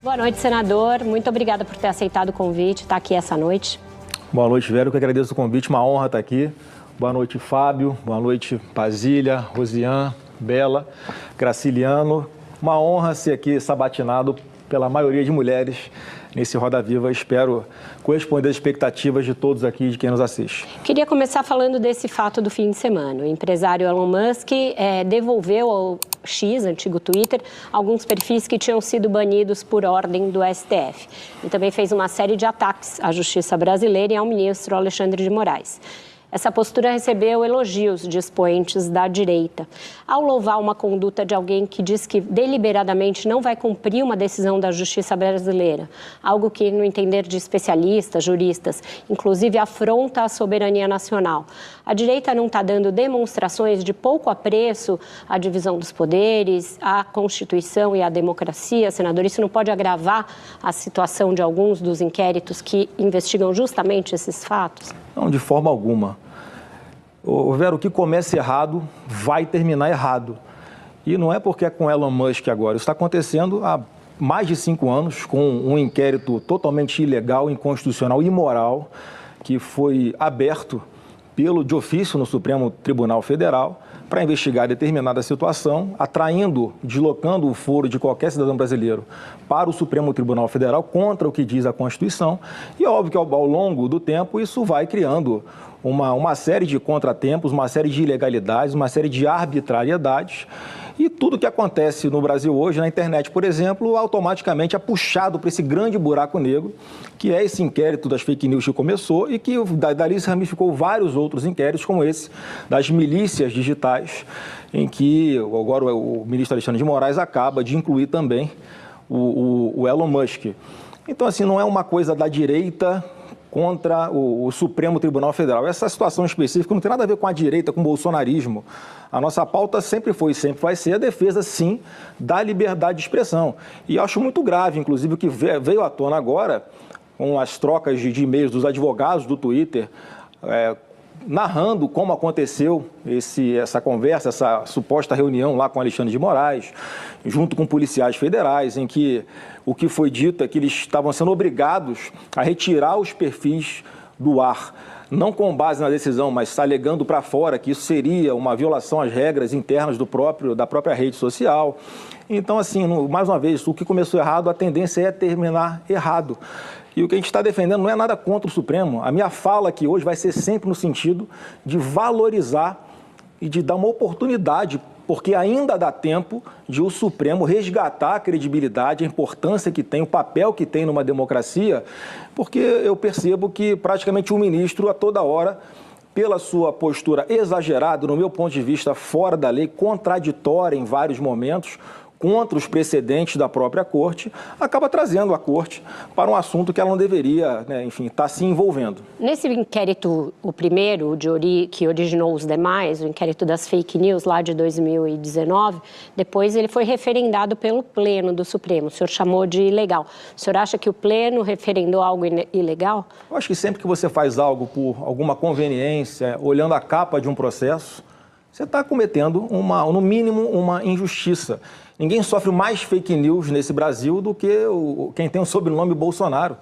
Boa noite, senador. Muito obrigada por ter aceitado o convite, estar aqui essa noite. Boa noite, Vera. Eu que agradeço o convite, uma honra estar aqui. Boa noite, Fábio. Boa noite, Basília, Rosiane, Bela, Graciliano. Uma honra ser aqui sabatinado pela maioria de mulheres nesse Roda Viva. Espero corresponder às expectativas de todos aqui, de quem nos assiste. Queria começar falando desse fato do fim de semana. O empresário Elon Musk devolveu ao X, antigo Twitter, alguns perfis que tinham sido banidos por ordem do STF. E também fez uma série de ataques à justiça brasileira e ao ministro Alexandre de Moraes. Essa postura recebeu elogios de expoentes da direita. Ao louvar uma conduta de alguém que diz que deliberadamente não vai cumprir uma decisão da justiça brasileira, algo que, no entender de especialistas, juristas, inclusive afronta a soberania nacional, a direita não está dando demonstrações de pouco apreço à divisão dos poderes, à Constituição e à democracia, senador? Isso não pode agravar a situação de alguns dos inquéritos que investigam justamente esses fatos? Não, de forma alguma. Vera, o que começa errado vai terminar errado. E não é porque é com Elon Musk agora. Isso está acontecendo há mais de 5 anos, com um inquérito totalmente ilegal, inconstitucional, imoral, que foi aberto de ofício no Supremo Tribunal Federal para investigar determinada situação, deslocando o foro de qualquer cidadão brasileiro para o Supremo Tribunal Federal contra o que diz a Constituição. E é óbvio que ao longo do tempo isso vai criando uma série de contratempos, uma série de ilegalidades, uma série de arbitrariedades. E tudo que acontece no Brasil hoje, na internet, por exemplo, automaticamente é puxado para esse grande buraco negro, que é esse inquérito das fake news que começou e que dali se ramificou vários outros inquéritos, como esse das milícias digitais, em que agora o ministro Alexandre de Moraes acaba de incluir também o Elon Musk. Então, assim, não é uma coisa da direita contra o Supremo Tribunal Federal. Essa situação específica não tem nada a ver com a direita, com o bolsonarismo. A nossa pauta sempre foi e sempre vai ser a defesa, sim, da liberdade de expressão. E acho muito grave, inclusive, o que veio à tona agora, com as trocas de e-mails dos advogados do Twitter, narrando como aconteceu essa conversa, essa suposta reunião lá com Alexandre de Moraes, junto com policiais federais, em que o que foi dito é que eles estavam sendo obrigados a retirar os perfis do ar, não com base na decisão, mas alegando para fora que isso seria uma violação às regras internas da própria rede social. Então, assim, mais uma vez, o que começou errado, a tendência é terminar errado. E o que a gente está defendendo não é nada contra o Supremo. A minha fala aqui hoje vai ser sempre no sentido de valorizar e de dar uma oportunidade, porque ainda dá tempo de o Supremo resgatar a credibilidade, a importância que tem, o papel que tem numa democracia, porque eu percebo que praticamente o ministro, a toda hora, pela sua postura exagerada, no meu ponto de vista, fora da lei, contraditória em vários momentos, contra os precedentes da própria Corte, acaba trazendo a Corte para um assunto que ela não deveria, estar se envolvendo. Nesse inquérito, o primeiro, que originou os demais, o inquérito das fake news lá de 2019, depois ele foi referendado pelo Pleno do Supremo. O senhor chamou de ilegal. O senhor acha que o Pleno referendou algo ilegal? Eu acho que sempre que você faz algo por alguma conveniência, olhando a capa de um processo, você está cometendo, no mínimo, uma injustiça. Ninguém sofre mais fake news nesse Brasil do que quem tem o sobrenome Bolsonaro.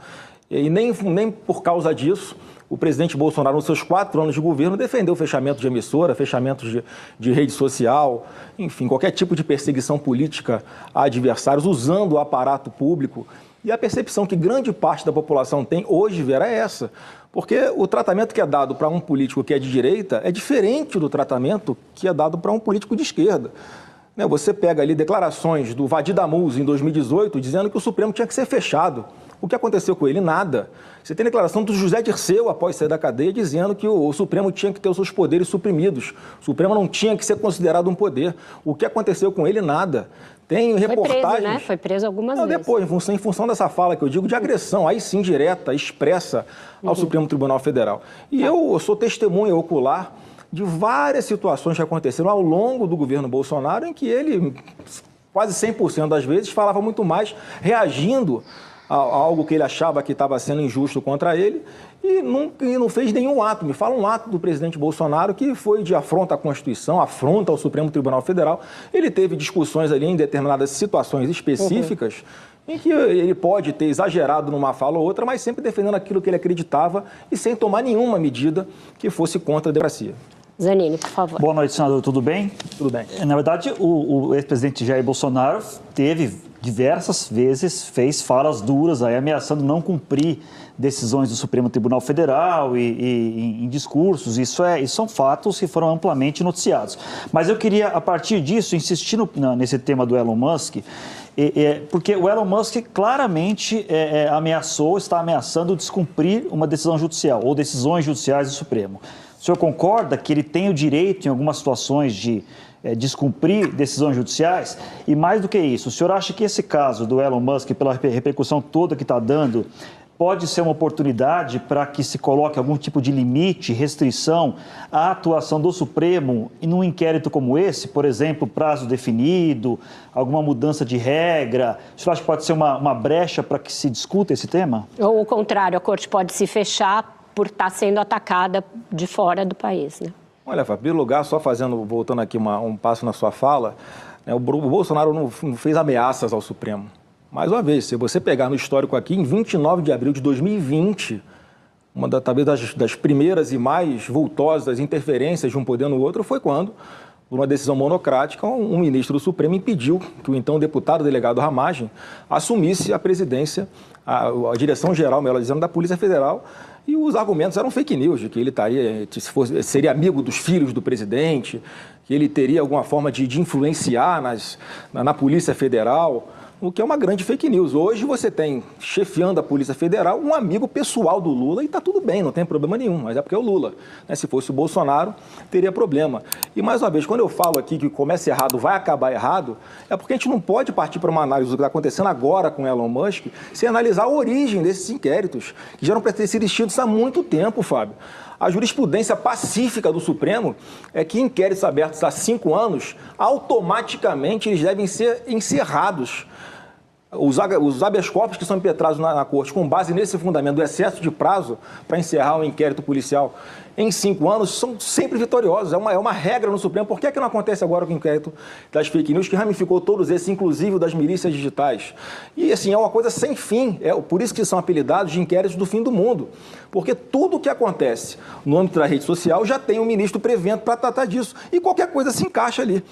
E nem por causa disso, o presidente Bolsonaro, nos seus 4 anos de governo, defendeu o fechamento de emissora, fechamento de rede social, enfim, qualquer tipo de perseguição política a adversários, usando o aparato público. E a percepção que grande parte da população tem hoje, Vera, é essa. Porque o tratamento que é dado para um político que é de direita é diferente do tratamento que é dado para um político de esquerda. Você pega ali declarações do Vadir Damus em 2018 dizendo que o Supremo tinha que ser fechado. O que aconteceu com ele? Nada. Você tem declaração do José Dirceu, após sair da cadeia, dizendo que o Supremo tinha que ter os seus poderes suprimidos. O Supremo não tinha que ser considerado um poder. O que aconteceu com ele? Nada. Tem reportagens... Foi preso, né? Foi preso algumas vezes. Depois, em função dessa fala que eu digo de agressão, aí sim direta, expressa ao Supremo Tribunal Federal. E eu sou testemunha ocular de várias situações que aconteceram ao longo do governo Bolsonaro, em que ele, quase 100% das vezes, falava muito mais reagindo algo que ele achava que estava sendo injusto contra ele e não fez nenhum ato. Me fala um ato do presidente Bolsonaro que foi de afronta à Constituição, afronta ao Supremo Tribunal Federal. Ele teve discussões ali em determinadas situações específicas em que ele pode ter exagerado numa fala ou outra, mas sempre defendendo aquilo que ele acreditava e sem tomar nenhuma medida que fosse contra a democracia. Zanini, por favor. Boa noite, senador. Tudo bem? Tudo bem. Na verdade, o ex-presidente Jair Bolsonaro teve diversas vezes, fez falas duras, aí, ameaçando não cumprir decisões do Supremo Tribunal Federal e em discursos. Isso são fatos que foram amplamente noticiados. Mas eu queria, a partir disso, insistir nesse tema do Elon Musk, porque o Elon Musk claramente está ameaçando descumprir uma decisão judicial ou decisões judiciais do Supremo. O senhor concorda que ele tem o direito, em algumas situações, de descumprir decisões judiciais? E mais do que isso, o senhor acha que esse caso do Elon Musk, pela repercussão toda que está dando, pode ser uma oportunidade para que se coloque algum tipo de limite, restrição à atuação do Supremo e num inquérito como esse, por exemplo, prazo definido, alguma mudança de regra? O senhor acha que pode ser uma brecha para que se discuta esse tema? Ou o contrário, a corte pode se fechar por estar sendo atacada de fora do país, né? Olha, Fábio, em primeiro lugar, só voltando aqui um passo na sua fala, né, o Bolsonaro não fez ameaças ao Supremo. Mais uma vez, se você pegar no histórico aqui, em 29 de abril de 2020, talvez das primeiras e mais vultosas interferências de um poder no outro foi quando, por uma decisão monocrática, um ministro do Supremo impediu que o então deputado delegado Ramagem assumisse a presidência, a direção-geral, melhor dizendo, da Polícia Federal. E os argumentos eram fake news, de que ele seria amigo dos filhos do presidente, que ele teria alguma forma de influenciar na Polícia Federal, o que é uma grande fake news. Hoje você tem, chefiando a Polícia Federal, um amigo pessoal do Lula e está tudo bem, não tem problema nenhum, mas é porque é o Lula. Né? Se fosse o Bolsonaro, teria problema. E mais uma vez, quando eu falo aqui que começa errado, vai acabar errado, é porque a gente não pode partir para uma análise do que está acontecendo agora com Elon Musk sem analisar a origem desses inquéritos, que já eram para ter sido extintos há muito tempo, Fábio. A jurisprudência pacífica do Supremo é que inquéritos abertos há 5 anos, automaticamente eles devem ser encerrados. Os habeas corpus que são impetrados na Corte, com base nesse fundamento do excesso de prazo para encerrar um inquérito policial em 5 anos, são sempre vitoriosos. É uma regra no Supremo. Por que é que não acontece agora com o inquérito das fake news, que ramificou todos esses, inclusive das milícias digitais? E, assim, é uma coisa sem fim. Por isso que são apelidados de inquéritos do fim do mundo. Porque tudo o que acontece no âmbito da rede social já tem um ministro prevento para tratar disso. E qualquer coisa se encaixa ali.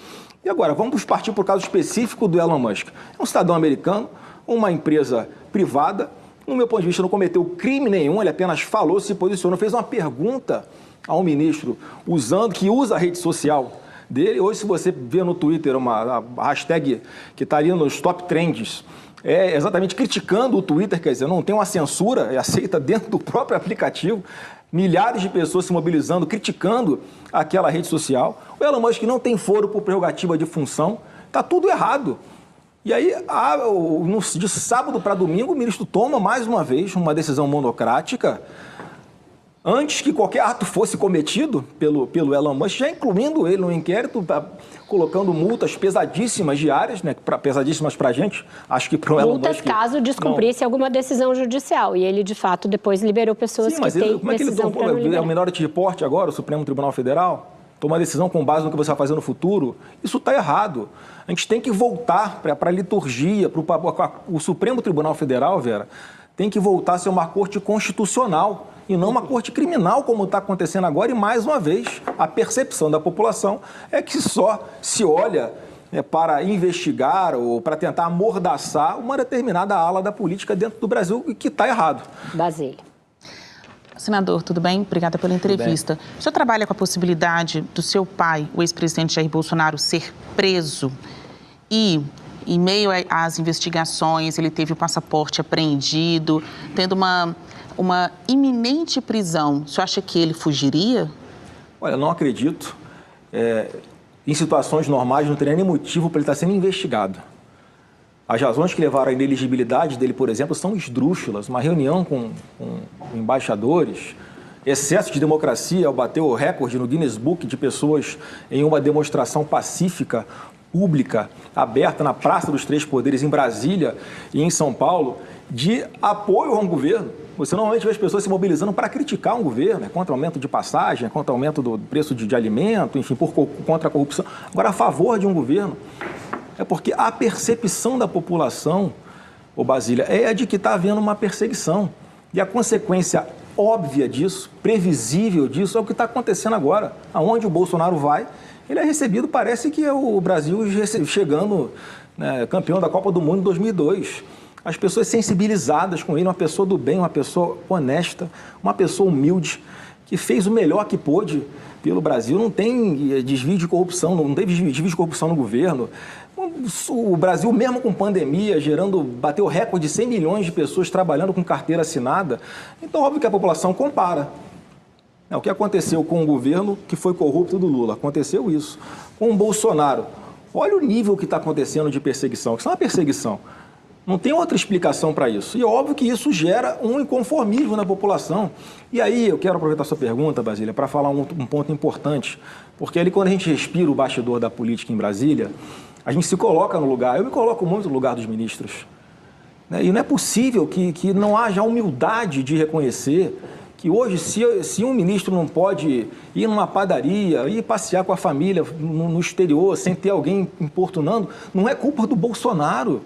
E agora, vamos partir para o caso específico do Elon Musk. É um cidadão americano, uma empresa privada, no meu ponto de vista não cometeu crime nenhum, ele apenas falou, se posicionou, fez uma pergunta ao ministro, que usa a rede social dele. Hoje, se você vê no Twitter uma hashtag que está ali nos top trends, é exatamente criticando o Twitter, quer dizer, não tem uma censura, é aceita dentro do próprio aplicativo, milhares de pessoas se mobilizando, criticando aquela rede social. O Elon Musk não tem foro por prerrogativa de função, está tudo errado. E aí, de sábado para domingo, o ministro toma mais uma vez uma decisão monocrática, antes que qualquer ato fosse cometido pelo Elon Musk, já incluindo ele no inquérito, colocando multas pesadíssimas diárias, né, pesadíssimas para a gente, acho que para o Elon Musk... Multas caso descumprisse alguma decisão judicial, e ele, de fato, depois liberou pessoas que têm como é que ele tomou? É o Minority Report agora, o Supremo Tribunal Federal? Tomar decisão com base no que você vai fazer no futuro? Isso está errado. A gente tem que voltar para a liturgia, o Supremo Tribunal Federal, Vera, tem que voltar a ser uma corte constitucional e não uma corte criminal, como está acontecendo agora. E, mais uma vez, a percepção da população é que só se olha para investigar ou para tentar amordaçar uma determinada ala da política dentro do Brasil, e que está errado. Basílio. Senador, tudo bem? Obrigada pela entrevista. O senhor trabalha com a possibilidade do seu pai, o ex-presidente Jair Bolsonaro, ser preso e, em meio às investigações, ele teve o passaporte apreendido, tendo uma iminente prisão. O senhor acha que ele fugiria? Olha, não acredito. Em situações normais não teria nem motivo para ele estar sendo investigado. As razões que levaram à ineligibilidade dele, por exemplo, são esdrúxulas. Uma reunião com embaixadores, excesso de democracia ao bater o recorde no Guinness Book de pessoas em uma demonstração pacífica, pública, aberta na Praça dos Três Poderes, em Brasília e em São Paulo. de apoio a um governo. Você normalmente vê as pessoas se mobilizando para criticar um governo, contra o aumento de passagem, contra o aumento do preço de alimento, enfim, contra a corrupção. Agora, a favor de um governo, é porque a percepção da população, ô Basília, é a de que está havendo uma perseguição. E a consequência óbvia disso, previsível disso, é o que está acontecendo agora. Aonde o Bolsonaro vai, ele é recebido, parece que é o Brasil chegando, né, campeão da Copa do Mundo em 2002. As pessoas sensibilizadas com ele, uma pessoa do bem, uma pessoa honesta, uma pessoa humilde, que fez o melhor que pôde pelo Brasil. Não tem desvio de corrupção, não teve desvio de corrupção no governo. O Brasil, mesmo com pandemia, bateu recorde de 100 milhões de pessoas trabalhando com carteira assinada. Então, óbvio que a população compara. O que aconteceu com o governo que foi corrupto do Lula? Aconteceu isso. Com o Bolsonaro, olha o nível que está acontecendo de perseguição, que isso é uma perseguição. Não tem outra explicação para isso. E é óbvio que isso gera um inconformismo na população. E aí eu quero aproveitar a sua pergunta, Basília, para falar um ponto importante. Porque ali, quando a gente respira o bastidor da política em Brasília, a gente se coloca no lugar. Eu me coloco muito no lugar dos ministros. E não é possível que não haja humildade de reconhecer que hoje, se um ministro não pode ir numa padaria, ir passear com a família no exterior, sem ter alguém importunando, não é culpa do Bolsonaro.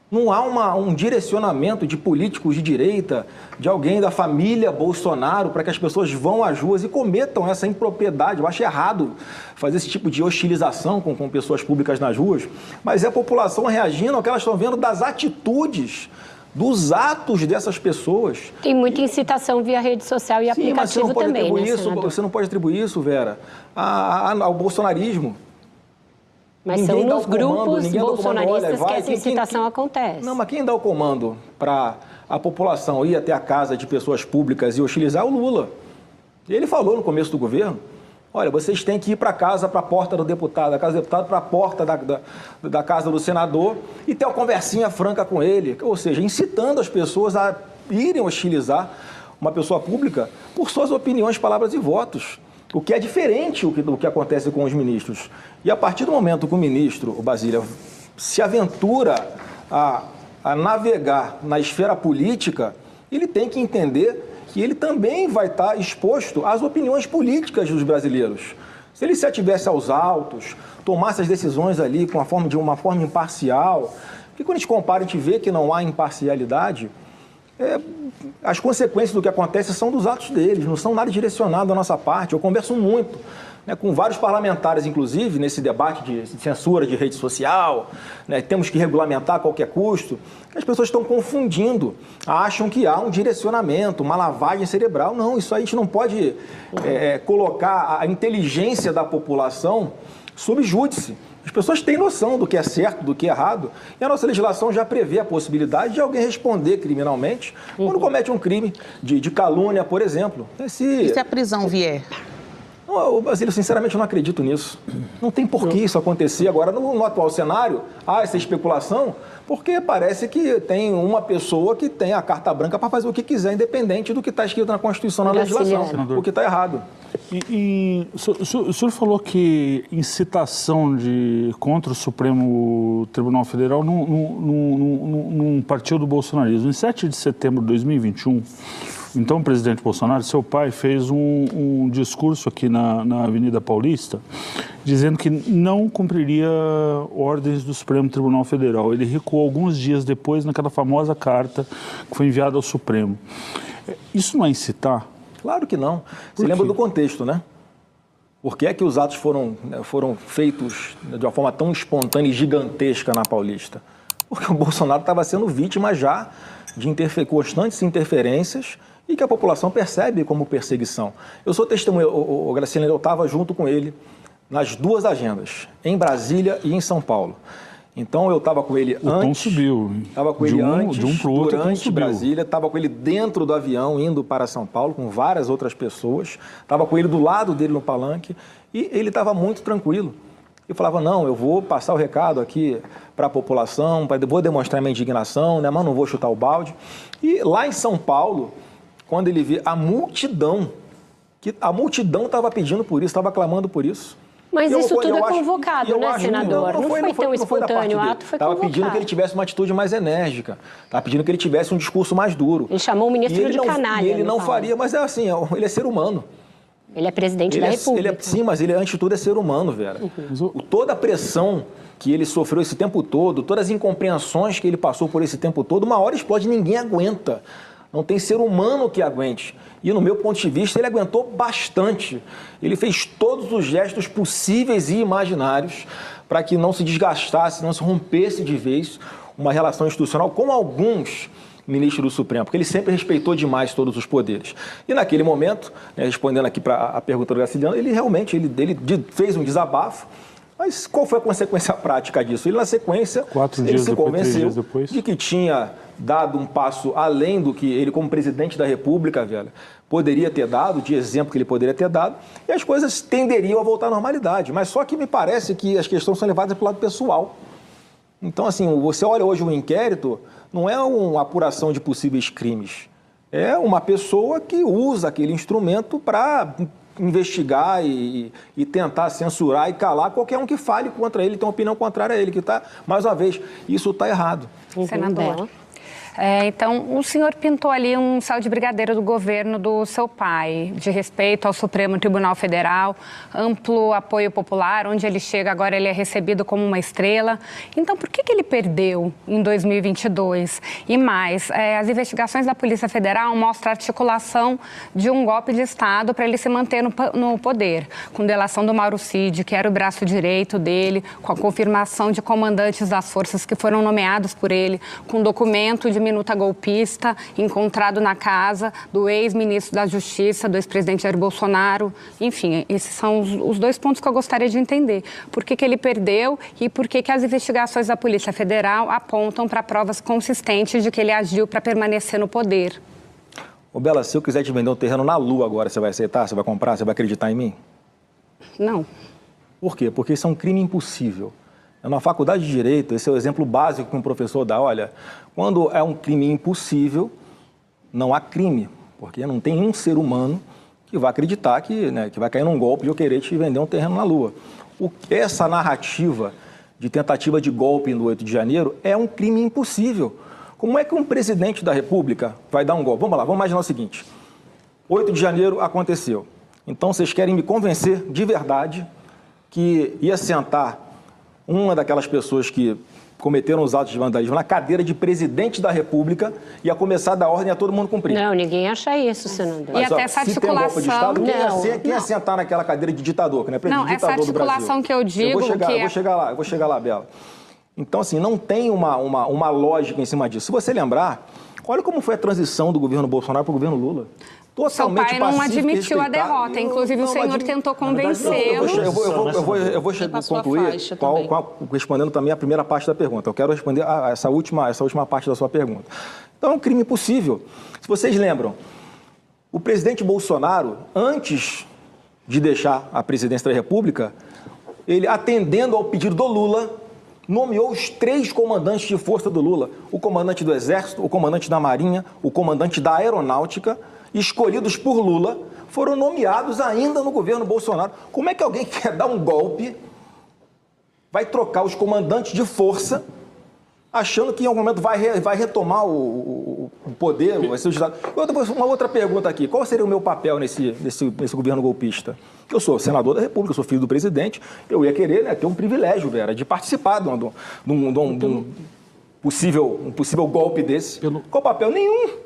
Não há um direcionamento de políticos de direita, de alguém da família Bolsonaro, para que as pessoas vão às ruas e cometam essa impropriedade. Eu acho errado fazer esse tipo de hostilização com pessoas públicas nas ruas, mas é a população reagindo ao que elas estão vendo das atitudes, dos atos dessas pessoas. Tem muita incitação via rede social e aplicativo também, né, senador? Você não pode atribuir isso, Vera, ao bolsonarismo. Mas são nos grupos bolsonaristas que essa incitação acontece. Não, mas quem dá o comando para a população ir até a casa de pessoas públicas e hostilizar é o Lula. Ele falou no começo do governo, olha, vocês têm que ir para casa, para a porta do deputado, da casa do deputado, para a porta da casa do senador e ter uma conversinha franca com ele. Ou seja, incitando as pessoas a irem hostilizar uma pessoa pública por suas opiniões, palavras e votos. O que é diferente do que acontece com os ministros. E a partir do momento que o ministro, o Basília, se aventura a navegar na esfera política, ele tem que entender que ele também vai estar exposto às opiniões políticas dos brasileiros. Se ele se ativesse aos autos, tomasse as decisões ali de uma forma imparcial, porque quando a gente compara, a gente vê que não há imparcialidade, as consequências do que acontece são dos atos deles, não são nada direcionado da nossa parte. Eu converso muito, com vários parlamentares, inclusive, nesse debate de censura de rede social, temos que regulamentar a qualquer custo, que as pessoas estão confundindo, acham que há um direcionamento, uma lavagem cerebral. Não, isso aí a gente não pode colocar a inteligência da população sob júdice. As pessoas têm noção do que é certo, do que é errado, e a nossa legislação já prevê a possibilidade de alguém responder criminalmente quando comete um crime de calúnia, por exemplo. E se a prisão vier? Não, Basílio, sinceramente, eu não acredito nisso. Não tem por que isso acontecer. Agora, no atual cenário, há essa especulação, porque parece que tem uma pessoa que tem a carta branca para fazer o que quiser, independente do que está escrito na Constituição, na legislação, o que está errado. O senhor falou que incitação contra o Supremo Tribunal Federal não partiu do bolsonarismo. Em 7 de setembro de 2021, então o presidente Bolsonaro, seu pai, fez um discurso aqui na Avenida Paulista, dizendo que não cumpriria ordens do Supremo Tribunal Federal. Ele recuou alguns dias depois naquela famosa carta que foi enviada ao Supremo. Isso não é incitar? Claro que não. Você lembra do contexto, né? Por que é que os atos foram feitos de uma forma tão espontânea e gigantesca na Paulista? Porque o Bolsonaro estava sendo vítima já de constantes interferências e que a população percebe como perseguição. Eu sou testemunha, Graciela, eu estava junto com ele nas duas agendas, em Brasília e em São Paulo. Então, eu estava com ele antes... O tom subiu. Estava com ele antes, durante Brasília, estava com ele dentro do avião, indo para São Paulo, com várias outras pessoas. Estava com ele do lado dele no palanque e ele estava muito tranquilo. Eu falava, não, eu vou passar o recado aqui para a população, vou demonstrar minha indignação, mas não vou chutar o balde. E lá em São Paulo, quando ele vê a multidão estava pedindo por isso, estava clamando por isso. Mas isso tudo é convocado, né, senador? Não foi tão espontâneo, o ato foi convocado. Estava pedindo que ele tivesse uma atitude mais enérgica, estava pedindo que ele tivesse um discurso mais duro. Ele chamou o ministro de canalha. E ele não faria, mas é assim, ele é ser humano. Ele é presidente da República. Sim, mas ele, antes de tudo, é ser humano, Vera. Toda a pressão que ele sofreu esse tempo todo, todas as incompreensões que ele passou por esse tempo todo, uma hora explode, ninguém aguenta. Não tem ser humano que aguente. E, no meu ponto de vista, ele aguentou bastante. Ele fez todos os gestos possíveis e imaginários para que não se desgastasse, não se rompesse de vez uma relação institucional com alguns ministro do Supremo, porque ele sempre respeitou demais todos os poderes. E naquele momento, né, respondendo aqui para a pergunta do Graciliano, ele realmente ele fez um desabafo, mas qual foi a consequência prática disso? Ele, na sequência, ele se convenceu de que tinha dado um passo além do que ele, como presidente da República, velho, poderia ter dado, de exemplo que ele poderia ter dado, e as coisas tenderiam a voltar à normalidade. Mas só que me parece que as questões são levadas para o lado pessoal. Então, assim, você olha hoje um inquérito, não é uma apuração de possíveis crimes. É uma pessoa que usa aquele instrumento para investigar e tentar censurar e calar qualquer um que fale contra ele, tem uma opinião contrária a ele, que está, mais uma vez, isso está errado. Senador. Então, o senhor pintou ali um céu de brigadeiro do governo do seu pai, de respeito ao Supremo Tribunal Federal, amplo apoio popular, onde ele chega agora ele é recebido como uma estrela. Então, por que ele perdeu em 2022? E mais, as investigações da Polícia Federal mostram a articulação de um golpe de Estado para ele se manter no poder, com delação do Mauro Cid, que era o braço direito dele, com a confirmação de comandantes das forças que foram nomeados por ele, com documento de minuta golpista encontrado na casa do ex-ministro da Justiça, do ex-presidente Jair Bolsonaro. Enfim, esses são os dois pontos que eu gostaria de entender. Por que ele perdeu e por que as investigações da Polícia Federal apontam para provas consistentes de que ele agiu para permanecer no poder. Ô Bela, se eu quiser te vender um terreno na Lua agora, você vai aceitar? Você vai comprar? Você vai acreditar em mim? Não. Por quê? Porque isso é um crime impossível. Na faculdade de Direito, esse é o exemplo básico que um professor dá. Olha, quando é um crime impossível, não há crime, porque não tem um ser humano que vai acreditar que vai cair num golpe de eu querer te vender um terreno na Lua. Essa narrativa de tentativa de golpe no 8 de janeiro é um crime impossível. Como é que um presidente da República vai dar um golpe? Vamos lá, vamos imaginar o seguinte. 8 de janeiro aconteceu. Então, vocês querem me convencer de verdade que ia sentar uma daquelas pessoas que cometeram os atos de vandalismo na cadeira de presidente da República e ia começar a dar ordem a todo mundo cumprir. Não, ninguém acha isso, senador. Mas, e até essa articulação... Se tem um golpe de Estado, quem ia sentar naquela cadeira de ditador, que não é presidente ditador do Brasil? Não, essa articulação que eu digo... Eu vou chegar lá, Bela. Então, assim, não tem uma lógica em cima disso. Se você lembrar, olha como foi a transição do governo Bolsonaro para o governo Lula. Seu pai não admitiu a derrota, inclusive o senhor tentou convencê-lo. Eu vou concluir respondendo também a primeira parte da pergunta. Eu quero responder essa última parte da sua pergunta. Então, é um crime possível. Se vocês lembram, o presidente Bolsonaro, antes de deixar a presidência da República, ele, atendendo ao pedido do Lula, nomeou os 3 comandantes de força do Lula. O comandante do Exército, o comandante da Marinha, o comandante da Aeronáutica, escolhidos por Lula, foram nomeados ainda no governo Bolsonaro. Como é que alguém quer dar um golpe, vai trocar os comandantes de força, achando que em algum momento vai retomar o poder, vai ser o Estado? Uma outra pergunta aqui, qual seria o meu papel nesse governo golpista? Eu sou senador da República, eu sou filho do presidente, eu ia querer ter um privilégio, Vera, de participar de um possível golpe desse. Qual papel? Nenhum.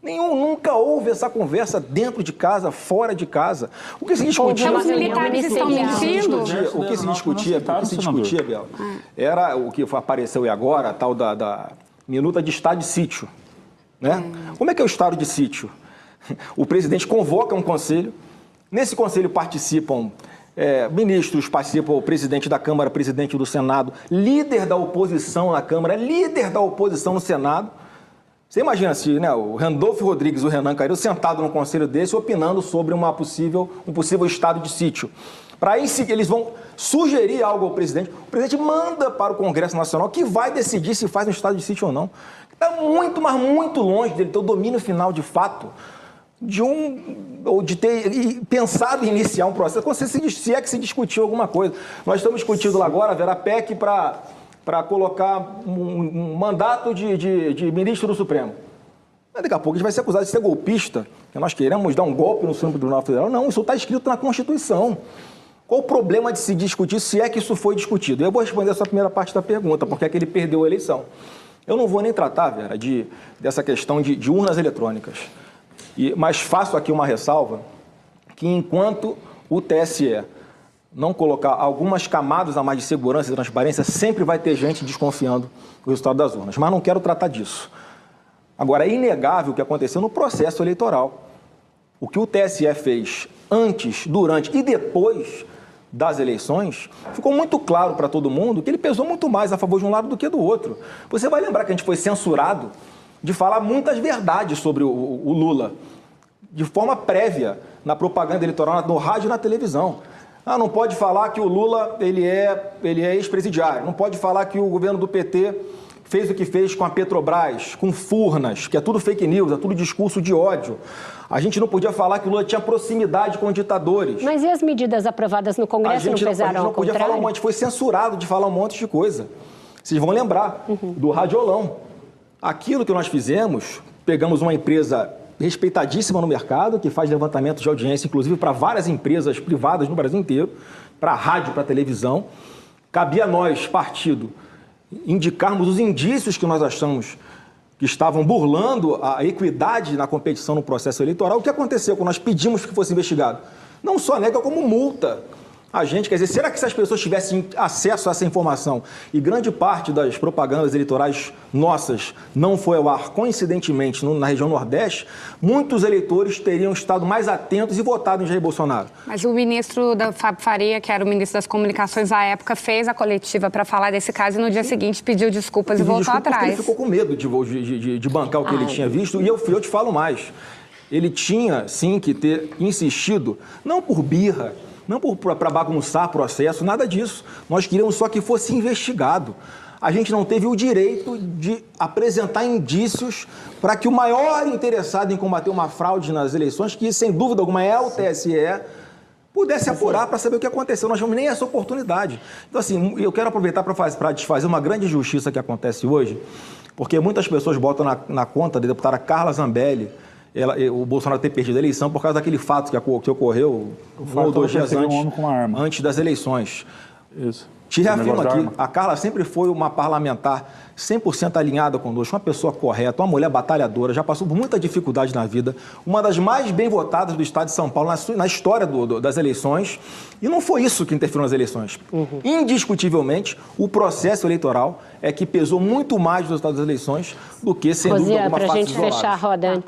Nunca houve essa conversa dentro de casa, fora de casa. O que se discutia... Os militares estão mentindo? O que se discutia, Bela, era o que apareceu e agora, a tal da minuta de estado de sítio. Né? Como é que é o estado de sítio? O presidente convoca um conselho, nesse conselho participam ministros, participa o presidente da Câmara, presidente do Senado, líder da oposição na Câmara, líder da oposição no Senado. Você imagina se o Randolfo Rodrigues e o Renan Calheiros sentados num conselho desse opinando sobre um possível estado de sítio. Para aí eles vão sugerir algo ao presidente. O presidente manda para o Congresso Nacional que vai decidir se faz um estado de sítio ou não. Está muito, mas muito longe dele ter o domínio final de fato ou de ter pensado em iniciar um processo, se é que se discutiu alguma coisa. Nós estamos discutindo lá agora, Vera, a PEC para colocar um mandato de ministro do Supremo. Mas daqui a pouco a gente vai ser acusado de ser golpista, que nós queremos dar um golpe no Supremo Tribunal Federal. Não, isso está escrito na Constituição. Qual o problema de se discutir, se é que isso foi discutido? Eu vou responder essa primeira parte da pergunta, porque é que ele perdeu a eleição. Eu não vou nem tratar, Vera, dessa questão de urnas eletrônicas. Mas faço aqui uma ressalva, que enquanto o TSE não colocar algumas camadas a mais de segurança e transparência, sempre vai ter gente desconfiando do resultado das urnas. Mas não quero tratar disso. Agora, é inegável o que aconteceu no processo eleitoral. O que o TSE fez antes, durante e depois das eleições, ficou muito claro para todo mundo que ele pesou muito mais a favor de um lado do que do outro. Você vai lembrar que a gente foi censurado de falar muitas verdades sobre o Lula, de forma prévia, na propaganda eleitoral, no rádio e na televisão. Não pode falar que o Lula ele é ex-presidiário, não pode falar que o governo do PT fez o que fez com a Petrobras, com Furnas, que é tudo fake news, é tudo discurso de ódio. A gente não podia falar que o Lula tinha proximidade com ditadores. Mas e as medidas aprovadas no Congresso não pesaram ao contrário? A gente não podia falar um monte, foi censurado de falar um monte de coisa. Vocês vão lembrar do radiolão. Aquilo que nós fizemos, pegamos uma empresa respeitadíssima no mercado, que faz levantamento de audiência, inclusive para várias empresas privadas no Brasil inteiro, para rádio, para televisão. Cabia a nós, partido, indicarmos os indícios que nós achamos que estavam burlando a equidade na competição no processo eleitoral. O que aconteceu quando nós pedimos que fosse investigado? Não só nega, como multa a gente. Quer dizer, será que se as pessoas tivessem acesso a essa informação e grande parte das propagandas eleitorais nossas não foi ao ar, coincidentemente, na região Nordeste, muitos eleitores teriam estado mais atentos e votado em Jair Bolsonaro. Mas o ministro Fábio Faria, que era o ministro das Comunicações à época, fez a coletiva para falar desse caso e no dia seguinte pediu desculpas e voltou atrás. Ele ficou com medo de bancar o que ele tinha visto. E eu te falo mais. Ele tinha, sim, que ter insistido, não por birra, não para bagunçar processo, nada disso. Nós queríamos só que fosse investigado. A gente não teve o direito de apresentar indícios para que o maior interessado em combater uma fraude nas eleições, que sem dúvida alguma é o TSE, pudesse apurar para saber o que aconteceu. Nós não tivemos nem essa oportunidade. Então, assim, eu quero aproveitar para desfazer uma grande injustiça que acontece hoje, porque muitas pessoas botam na conta da deputada Carla Zambelli o Bolsonaro ter perdido a eleição por causa daquele fato que ocorreu 1 ou 2 dias antes das eleições. Isso. Te reafirmo aqui, a Carla sempre foi uma parlamentar 100% alinhada conosco, uma pessoa correta, uma mulher batalhadora, já passou por muita dificuldade na vida, uma das mais bem votadas do estado de São Paulo na história das eleições, e não foi isso que interferiu nas eleições. Indiscutivelmente, o processo eleitoral é que pesou muito mais nos resultados das eleições do que, sem dúvida alguma, fatos isolados. Para a gente fechar a roda,